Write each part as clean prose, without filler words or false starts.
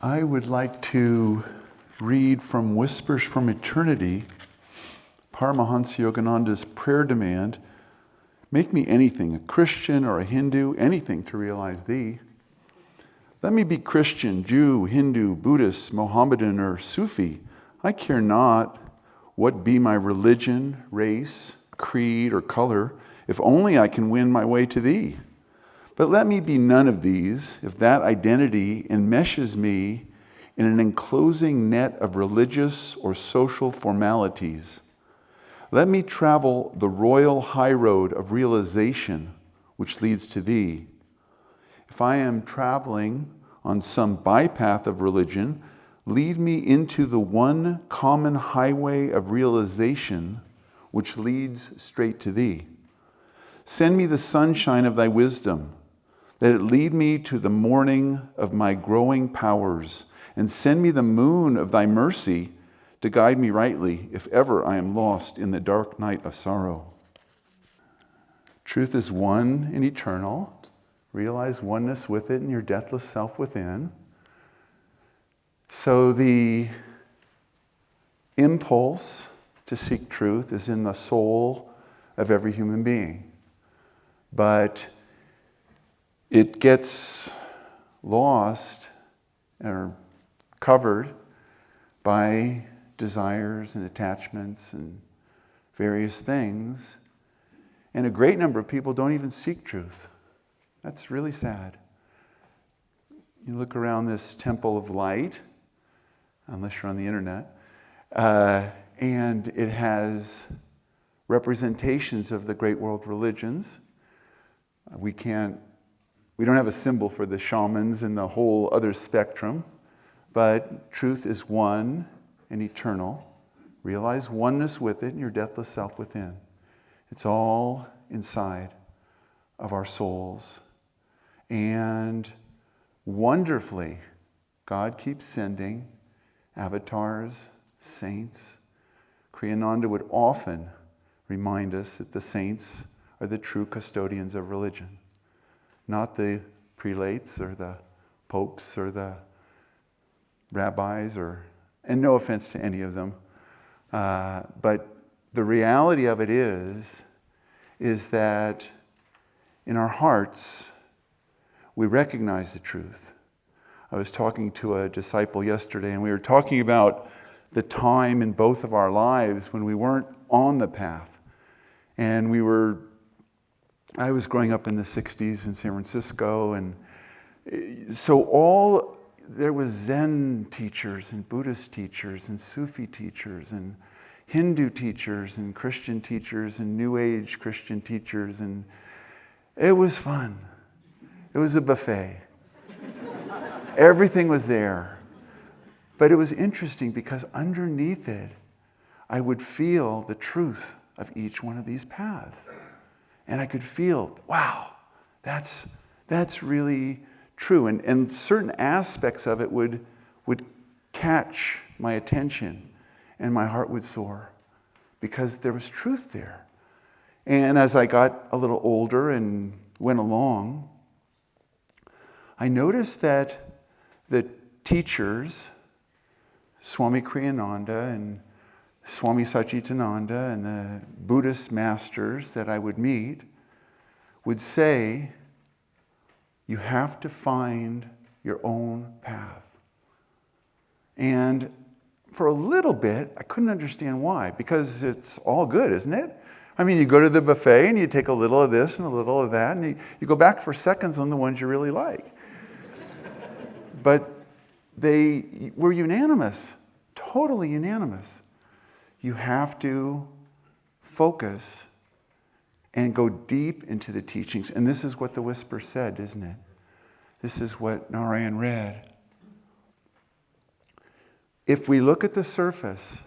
I would like to read from Whispers from Eternity, Paramhansa Yogananda's prayer demand. Make me anything, a Christian or a Hindu, anything to realize thee. Let me be Christian, Jew, Hindu, Buddhist, Mohammedan, or Sufi. I care not what be my religion, race, creed, or color, if only I can win my way to thee. But let me be none of these, if that identity enmeshes me in an enclosing net of religious or social formalities. Let me travel the royal high road of realization which leads to thee. If I am traveling on some bypath of religion, lead me into the one common highway of realization which leads straight to thee. Send me the sunshine of thy wisdom, that it lead me to the morning of my growing powers, and send me the moon of thy mercy to guide me rightly if ever I am lost in the dark night of sorrow. Truth is one and eternal. Realize oneness with it and your deathless self within. So the impulse to seek truth is in the soul of every human being. But it gets lost or covered by desires and attachments and various things. And a great number of people don't even seek truth. That's really sad. You look around this temple of light, unless you're on the internet, and it has representations of the great world religions. We don't have a symbol for the shamans and the whole other spectrum, but truth is one and eternal. Realize oneness with it and your deathless self within. It's all inside of our souls. And wonderfully, God keeps sending avatars, saints. Kriyananda would often remind us that the saints are the true custodians of religion, not the prelates or the popes or the rabbis, and no offense to any of them. But the reality of it is that in our hearts, we recognize the truth. I was talking to a disciple yesterday, and we were talking about the time in both of our lives when we weren't on the path. And I was growing up in the 60s in San Francisco, and so there was Zen teachers and Buddhist teachers and Sufi teachers and Hindu teachers and Christian teachers and New Age Christian teachers, and it was fun. It was a buffet. Everything was there. But it was interesting because underneath it, I would feel the truth of each one of these paths. And I could feel, wow, that's really true. And certain aspects of it would catch my attention, and my heart would soar because there was truth there. And as I got a little older and went along, I noticed that the teachers, Swami Kriyananda and Swami Satchitananda and the Buddhist masters that I would meet would say, you have to find your own path. And for a little bit, I couldn't understand why, because it's all good, isn't it? I mean, you go to the buffet and you take a little of this and a little of that, and you go back for seconds on the ones you really like. But they were unanimous, totally unanimous. You have to focus and go deep into the teachings. And this is what the Whisper said, isn't it? This is what Narayan read. If we look at the surface,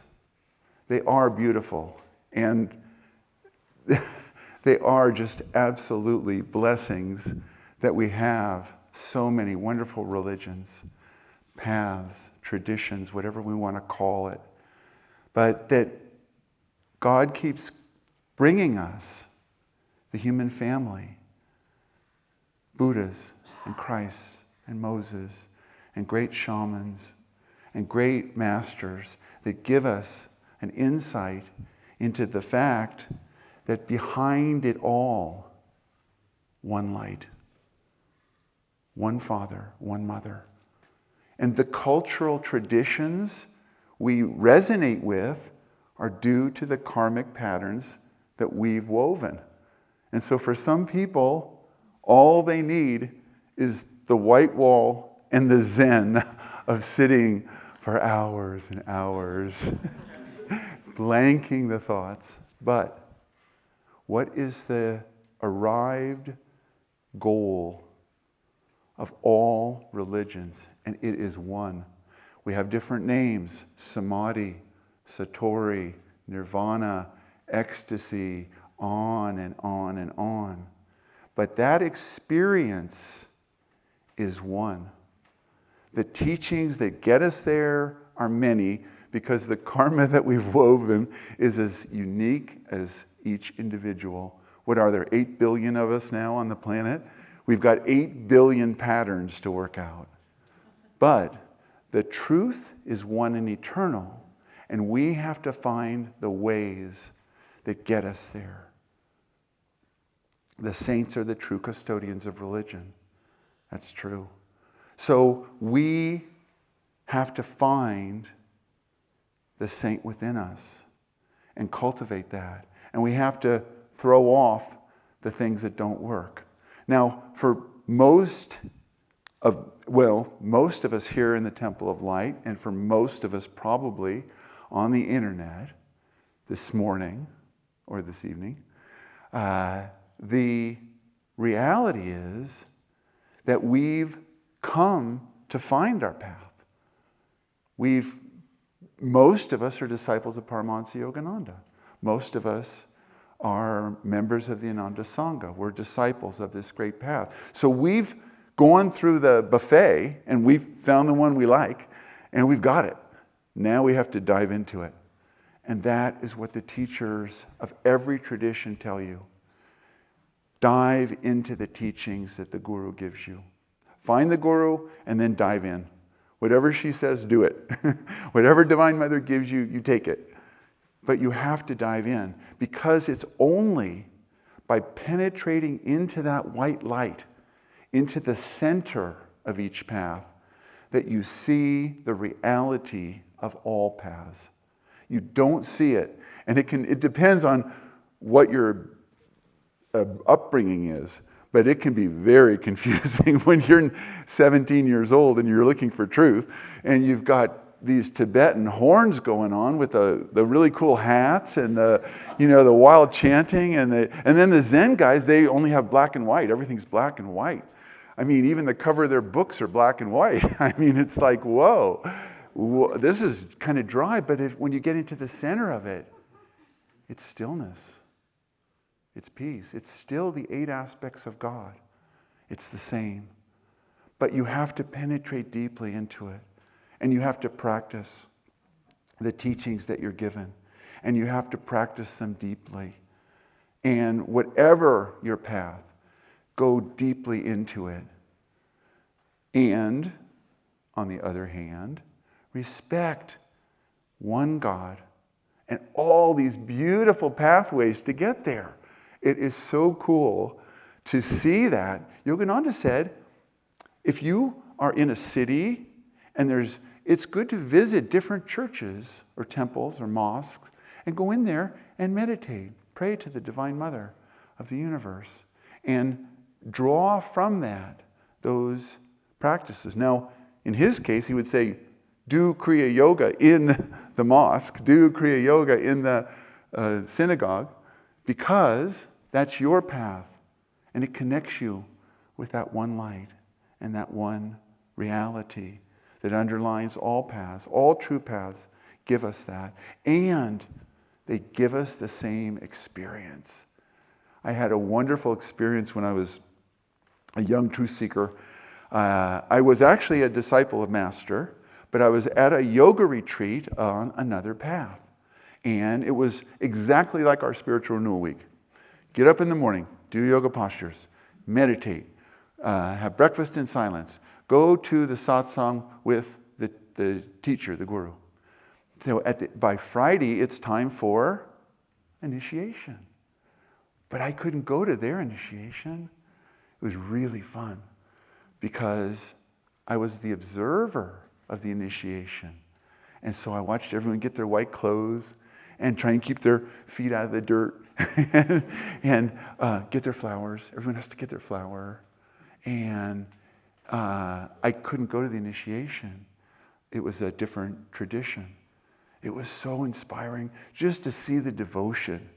they are beautiful. And they are just absolutely blessings that we have so many wonderful religions, paths, traditions, whatever we want to call it. But that God keeps bringing us the human family, Buddhas and Christ and Moses and great shamans and great masters that give us an insight into the fact that behind it all, one light, one Father, one Mother. And the cultural traditions we resonate with are due to the karmic patterns that we've woven. And so for some people, all they need is the white wall and the zen of sitting for hours and hours, blanking the thoughts. But what is the arrived goal of all religions? And it is one. We have different names: samadhi, satori, nirvana, ecstasy, on and on and on. But that experience is one. The teachings that get us there are many, because the karma that we've woven is as unique as each individual. What are there, 8 billion of us now on the planet? We've got 8 billion patterns to work out. But the truth is one and eternal, and we have to find the ways that get us there. The saints are the true custodians of religion. That's true. So we have to find the saint within us and cultivate that. And we have to throw off the things that don't work. Now, for most of us here in the Temple of Light, and for most of us probably on the internet this morning or this evening, the reality is that we've come to find our path. Most of us are disciples of Paramhansa Yogananda. Most of us are members of the Ananda Sangha. We're disciples of this great path. So we've gone through the buffet and we've found the one we like and we've got it. Now we have to dive into it. And that is what the teachers of every tradition tell you. Dive into the teachings that the Guru gives you. Find the Guru and then dive in. Whatever she says, do it. Whatever Divine Mother gives you, you take it. But you have to dive in, because it's only by penetrating into that white light, into the center of each path, that you see the reality of all paths. You don't see it. And it depends on what your upbringing is. But it can be very confusing when you're 17 years old and you're looking for truth, and you've got these Tibetan horns going on with the really cool hats and the wild chanting, and then the Zen guys, they only have black and white. Everything's black and white. I mean, even the cover of their books are black and white. I mean, it's like, whoa, this is kind of dry. But when you get into the center of it, it's stillness. It's peace. It's still the 8 aspects of God. It's the same. But you have to penetrate deeply into it. And you have to practice the teachings that you're given. And you have to practice them deeply. And whatever your path, go deeply into it. And, on the other hand, respect one God and all these beautiful pathways to get there. It is so cool to see that. Yogananda said, if you are in a city and it's good to visit different churches or temples or mosques and go in there and meditate, pray to the Divine Mother of the universe, and draw from that those practices. Now, in his case, he would say, do Kriya Yoga in the mosque, do Kriya Yoga in the synagogue, because that's your path, and it connects you with that one light and that one reality that underlines all paths. All true paths give us that, and they give us the same experience. I had a wonderful experience when I was a young truth seeker. I was actually a disciple of Master, but I was at a yoga retreat on another path. And it was exactly like our spiritual renewal week. Get up in the morning, do yoga postures, meditate, have breakfast in silence, Go to the satsang with the teacher, the guru. So by Friday, it's time for initiation. But I couldn't go to their initiation. It was really fun because I was the observer of the initiation. And so I watched everyone get their white clothes and try and keep their feet out of the dirt and get their flowers. Everyone has to get their flower. And I couldn't go to the initiation. It was a different tradition. It was so inspiring just to see the devotion.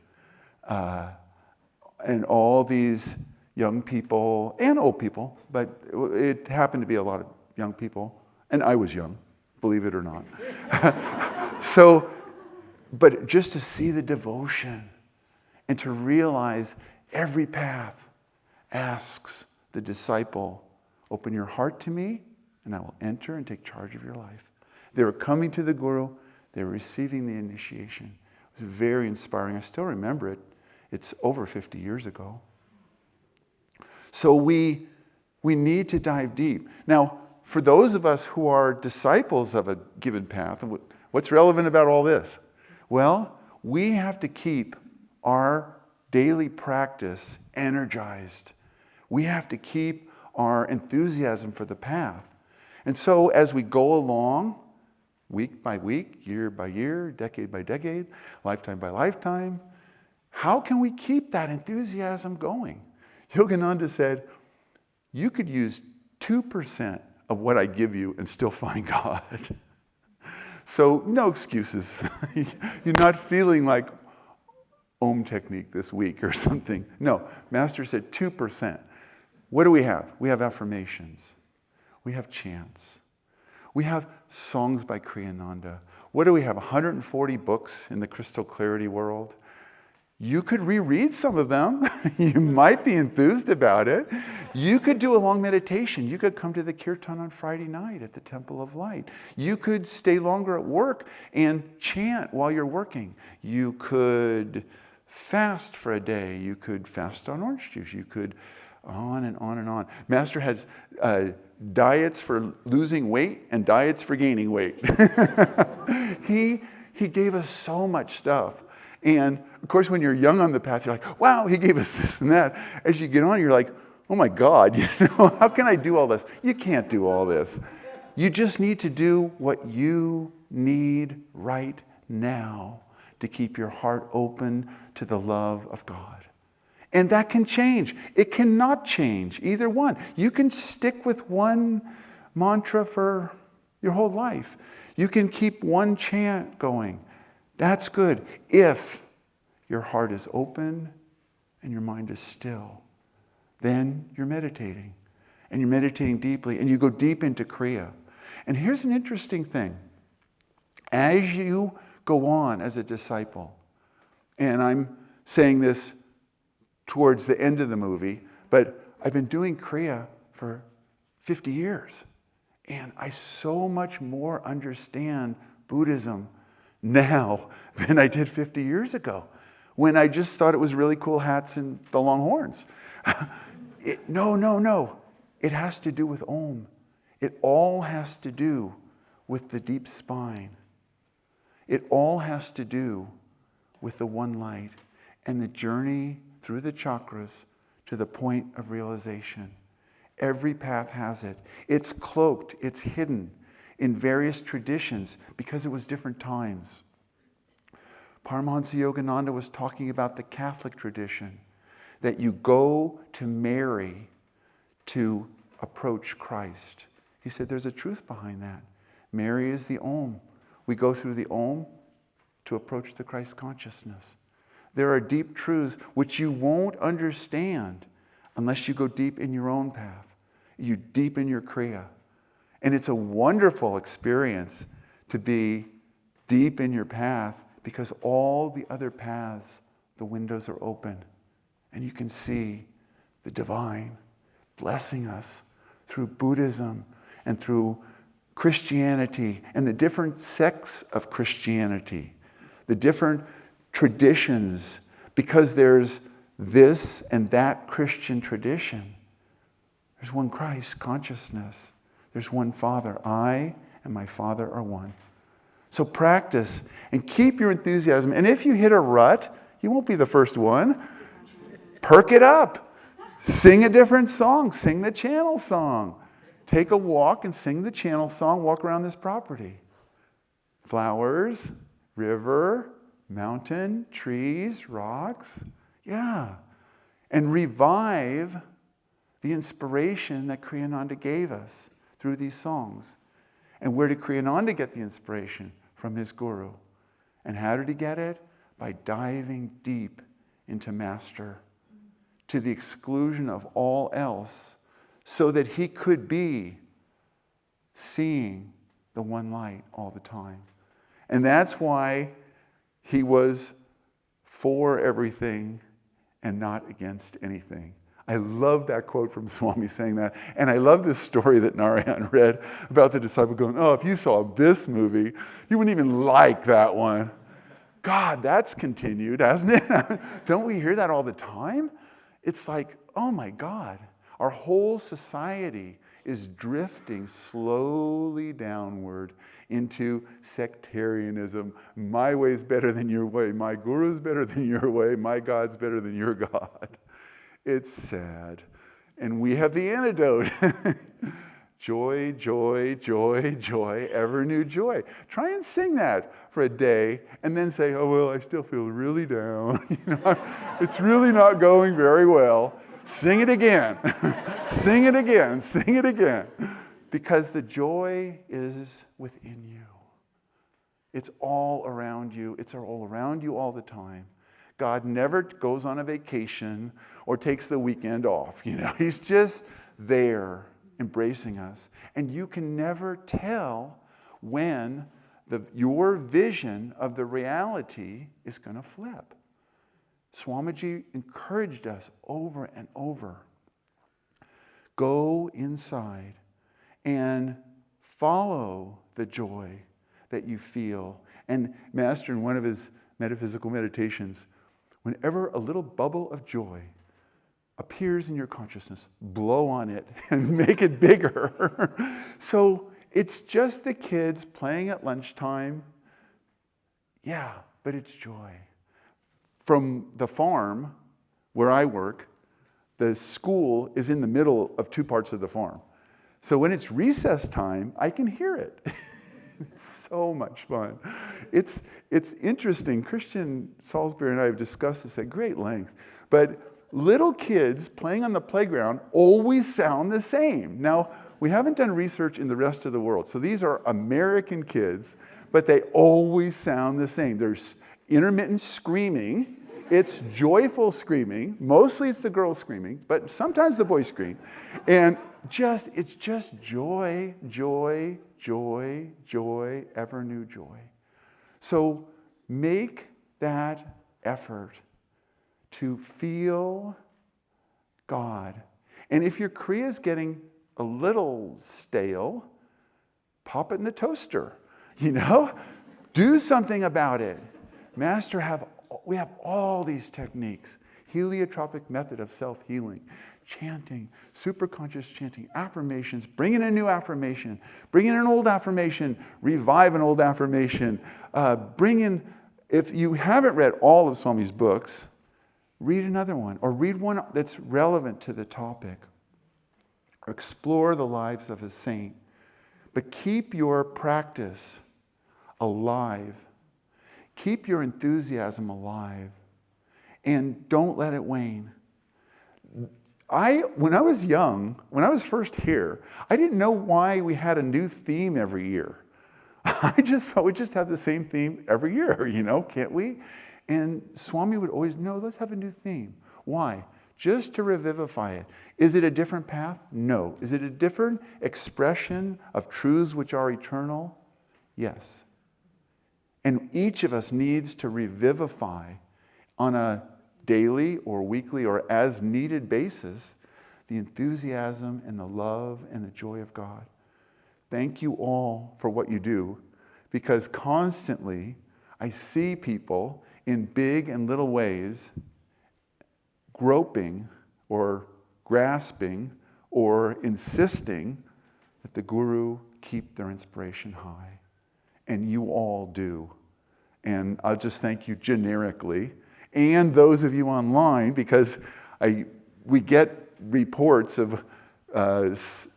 And all these young people and old people, but it happened to be a lot of young people. And I was young, believe it or not. But just to see the devotion and to realize every path asks the disciple, open your heart to me and I will enter and take charge of your life. They were coming to the guru, they were receiving the initiation. It was very inspiring. I still remember it. It's over 50 years ago. So we need to dive deep. Now, for those of us who are disciples of a given path, what's relevant about all this? Well, we have to keep our daily practice energized. We have to keep our enthusiasm for the path. And so as we go along, week by week, year by year, decade by decade, lifetime by lifetime, how can we keep that enthusiasm going? Yogananda said, you could use 2% of what I give you and still find God. So no excuses. You're not feeling like Om technique this week or something. No, Master said 2%. What do we have? We have affirmations. We have chants. We have songs by Kriyananda. What do we have? 140 books in the crystal clarity world. You could reread some of them. You might be enthused about it. You could do a long meditation. You could come to the kirtan on Friday night at the Temple of Light. You could stay longer at work and chant while you're working. You could fast for a day. You could fast on orange juice. You could on and on and on. Master has diets for losing weight and diets for gaining weight. He gave us so much stuff. And of course, when you're young on the path, you're like, wow, he gave us this and that. As you get on, you're like, oh my God, how can I do all this? You can't do all this. You just need to do what you need right now to keep your heart open to the love of God. And that can change. It cannot change, either one. You can stick with one mantra for your whole life. You can keep one chant going. That's good if your heart is open and your mind is still. Then you're meditating. And you're meditating deeply. And you go deep into Kriya. And here's an interesting thing. As you go on as a disciple, and I'm saying this towards the end of the movie, but I've been doing Kriya for 50 years. And I so much more understand Buddhism now than I did 50 years ago, when I just thought it was really cool hats and the long horns. No. It has to do with Om. It all has to do with the deep spine. It all has to do with the one light and the journey through the chakras to the point of realization. Every path has it. It's cloaked, it's hidden in various traditions because it was different times. Paramhansa Yogananda was talking about the Catholic tradition, that you go to Mary to approach Christ. He said there's a truth behind that. Mary is the Om. We go through the Om to approach the Christ consciousness. There are deep truths which you won't understand unless you go deep in your own path. You deepen your Kriya. And it's a wonderful experience to be deep in your path because all the other paths, the windows are open. And you can see the divine blessing us through Buddhism and through Christianity and the different sects of Christianity, the different traditions, because there's this and that Christian tradition. There's one Christ consciousness. There's one Father. I and my Father are one. So practice and keep your enthusiasm. And if you hit a rut, you won't be the first one. Perk it up. Sing a different song. Sing the channel song. Take a walk and sing the channel song. Walk around this property. Flowers, river, mountain, trees, rocks. Yeah. And revive the inspiration that Kriyananda gave us through these songs. And where did Kriyananda get the inspiration? From his guru. And how did he get it? By diving deep into Master, to the exclusion of all else, so that he could be seeing the one light all the time. And that's why he was for everything and not against anything. I love that quote from Swami saying that. And I love this story that Narayan read about the disciple going, oh, if you saw this movie, you wouldn't even like that one. God, that's continued, hasn't it? Don't we hear that all the time? It's like, oh my God, our whole society is drifting slowly downward into sectarianism. My way's better than your way. My guru's better than your way. My God's better than your God. It's sad. And we have the antidote. Joy, joy, joy, joy, ever new joy. Try and sing that for a day and then say, oh, well, I still feel really down. It's really not going very well. Sing it again. Sing it again. Sing it again. Because the joy is within you. It's all around you. It's all around you all the time. God never goes on a vacation or takes the weekend off. He's just there embracing us. And you can never tell when your vision of the reality is going to flip. Swamiji encouraged us over and over. Go inside and follow the joy that you feel. And Master, in one of his metaphysical meditations, whenever a little bubble of joy appears in your consciousness, blow on it and make it bigger. So it's just the kids playing at lunchtime. Yeah, but it's joy. From the farm where I work, the school is in the middle of two parts of the farm. So when it's recess time, I can hear it. It's so much fun. It's interesting. Christian Salisbury and I have discussed this at great length. But little kids playing on the playground always sound the same. Now, we haven't done research in the rest of the world. So these are American kids, but they always sound the same. There's intermittent screaming. It's joyful screaming. Mostly it's the girls screaming, but sometimes the boys scream. And it's just joy, joy, joy, joy, ever new joy. So make that effort to feel God. And if your Kriya is getting a little stale, pop it in the toaster. Do something about it. Master, we have all these techniques. Heliotropic method of self-healing. Chanting, superconscious chanting, affirmations, bring in a new affirmation, bring in an old affirmation, revive an old affirmation, if you haven't read all of Swami's books, read another one, or read one that's relevant to the topic, or explore the lives of a saint. But keep your practice alive. Keep your enthusiasm alive, and don't let it wane. When I was young, when I was first here, I didn't know why we had a new theme every year. I just thought we just have the same theme every year, can't we? And Swami would always, no, let's have a new theme. Why? Just to revivify it. Is it a different path? No. Is it a different expression of truths which are eternal? Yes. And each of us needs to revivify on a daily or weekly or as needed basis the enthusiasm and the love and the joy of God. Thank you all for what you do, because constantly I see people in big and little ways groping or grasping or insisting that the Guru keep their inspiration high. And you all do. And I'll just thank you generically, and those of you online, because we get reports of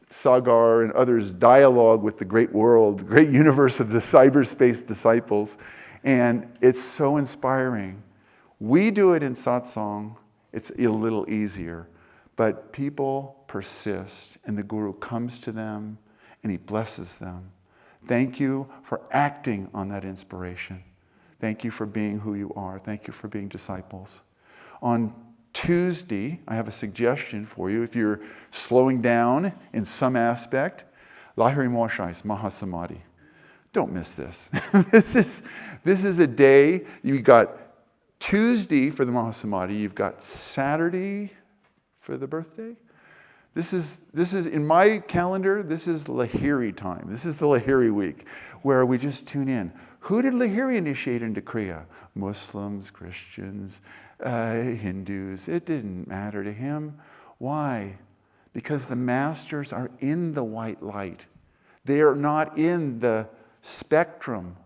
Sagar and others' dialogue with the great world, the great universe of the cyberspace disciples, and it's so inspiring. We do it in satsang, it's a little easier, but people persist, and the Guru comes to them, and he blesses them. Thank you for acting on that inspiration. Thank you for being who you are. Thank you for being disciples. On Tuesday, I have a suggestion for you. If you're slowing down in some aspect, Lahiri Moshai's Mahasamadhi. Don't miss this. This is a day, you've got Tuesday for the Mahasamadhi, you've got Saturday for the birthday. This is in my calendar, this is Lahiri time. This is the Lahiri week, where we just tune in. Who did Lahiri initiate into Kriya? Muslims, Christians, Hindus. It didn't matter to him. Why? Because the masters are in the white light. They are not in the spectrum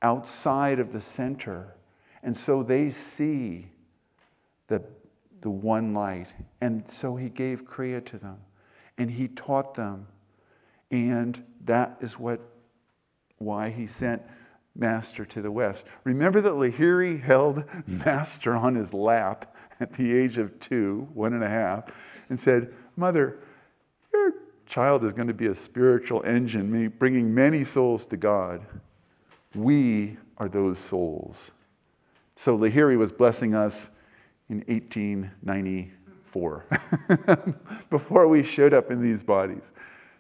outside of the center. And so they see the one light. And so he gave Kriya to them. And he taught them. And that is why he sent Master to the West. Remember that Lahiri held Master on his lap at the age of 1.5, and said, "Mother, your child is going to be a spiritual engine, bringing many souls to God. We are those souls." So Lahiri was blessing us in 1894, before we showed up in these bodies.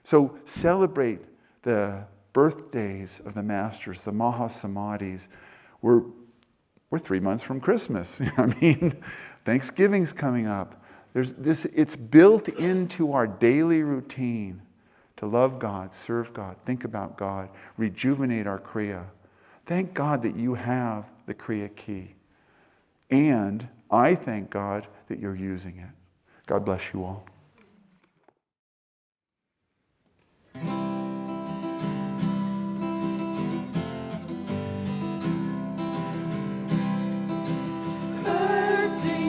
So celebrate the birthdays of the masters, the Mahasamadhis. We're 3 months from Christmas. I mean, Thanksgiving's coming up. It's built into our daily routine to love God, serve God, think about God, rejuvenate our Kriya. Thank God that you have the Kriya key. And I thank God that you're using it. God bless you all.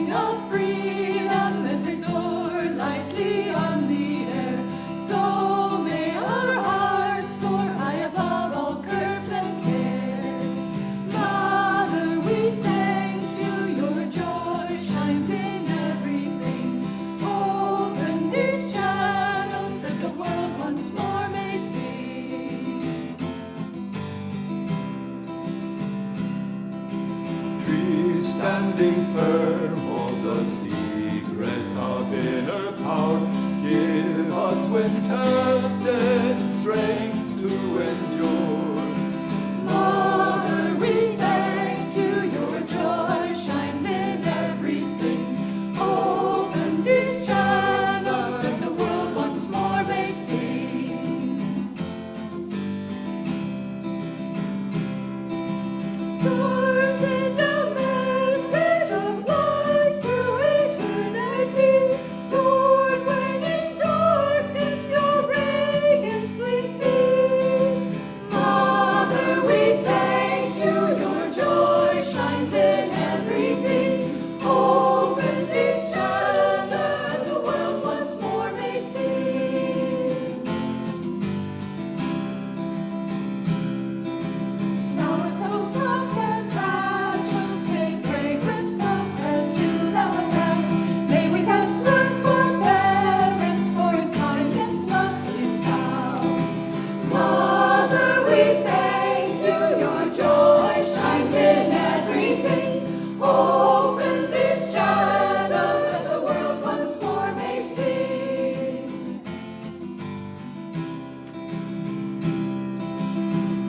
Of freedom as they soar lightly on the air, so may our hearts soar high above all curbs and care. Mother, we thank you, your joy shines in everything. Open these channels that the world once more may see. Trees standing firm, the secret of inner power, give us when tested strength to endure. Mother, we thank you, your joy shines in everything. Open these channels that the world once more may see. Stars send a message of light through eternity. Lord, when in darkness your radiance we see. Mother, we thank you, your joy shines in everything. Open these channels that the world once more may see. Flowers so soft and fragile, stay fragrant from press to the ground. May we thus learn forbearance, for in kindness love is found. Mother, we thank you, your joy shines in everything. Open these channels that the world once more may see.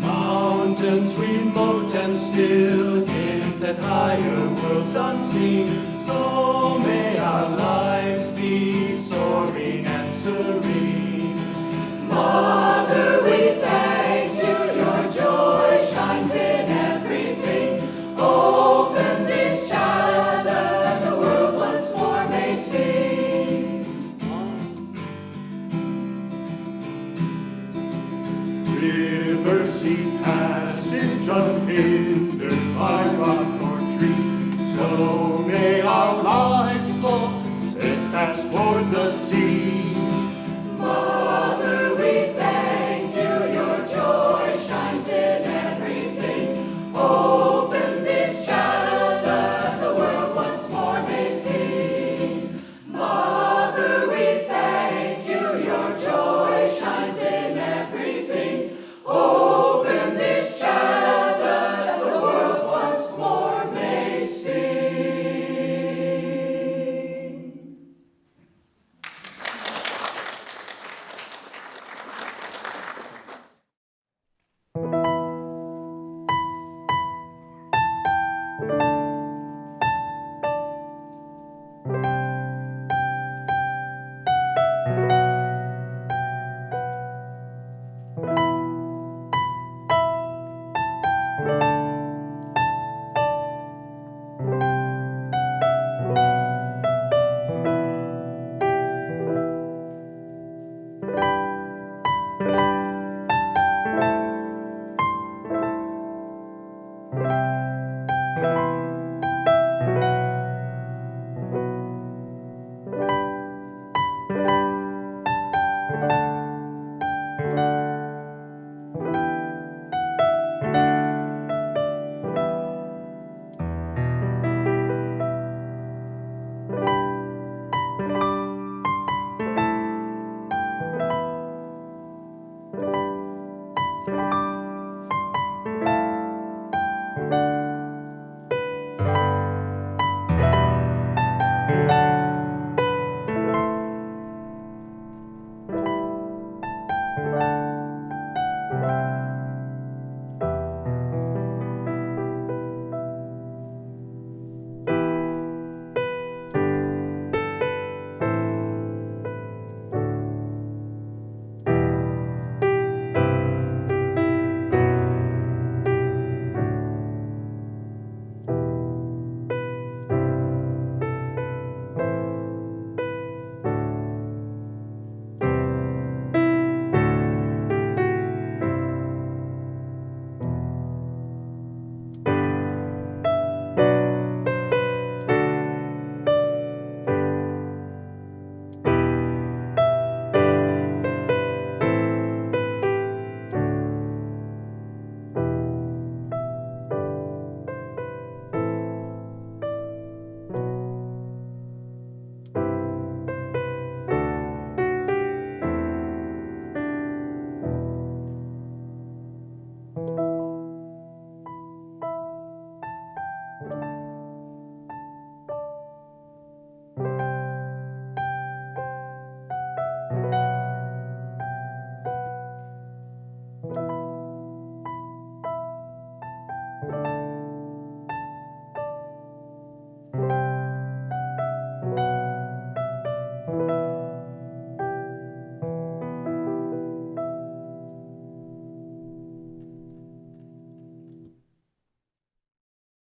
Mountains remote and still hint at higher worlds unseen. So may our lives be soaring and serene. Mother, we thank you, your joy shines in everything. Open these channels that the world once more may see. Rivers see passage unhindered by rock